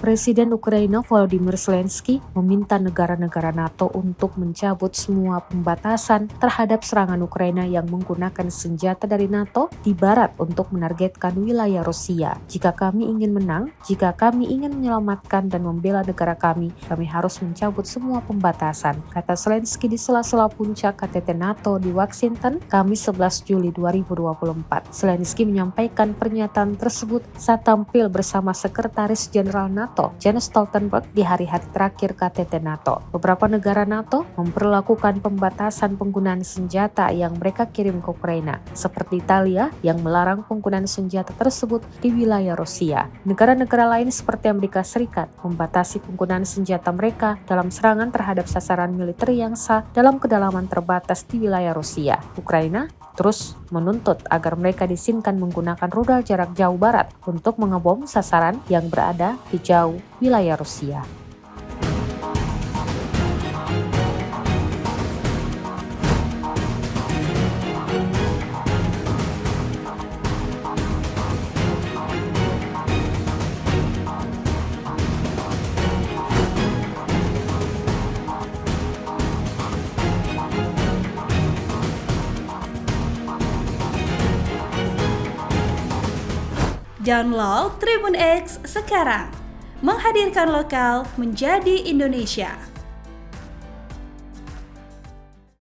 Presiden Ukraina Volodymyr Zelensky meminta negara-negara NATO untuk mencabut semua pembatasan terhadap serangan Ukraina yang menggunakan senjata dari NATO di barat untuk menargetkan wilayah Rusia. Jika kami ingin menang, jika kami ingin menyelamatkan dan membela negara kami harus mencabut semua pembatasan, kata Zelensky di sela-sela puncak KTT NATO di Washington, Kamis 11 Juli 2024. Zelensky menyampaikan pernyataan tersebut saat tampil bersama Sekretaris Jenderal NATO Jens Stoltenberg di hari-hari terakhir KTT NATO. Beberapa negara NATO memperlakukan pembatasan penggunaan senjata yang mereka kirim ke Ukraina, seperti Italia yang melarang penggunaan senjata tersebut di wilayah Rusia. Negara-negara lain seperti Amerika Serikat membatasi penggunaan senjata mereka dalam serangan terhadap sasaran militer yang sah dalam kedalaman terbatas di wilayah Rusia. Ukraina terus menuntut agar mereka diizinkan menggunakan rudal jarak jauh barat untuk mengebom sasaran yang berada di jauh wilayah Rusia. Download Tribun X sekarang, menghadirkan lokal menjadi Indonesia.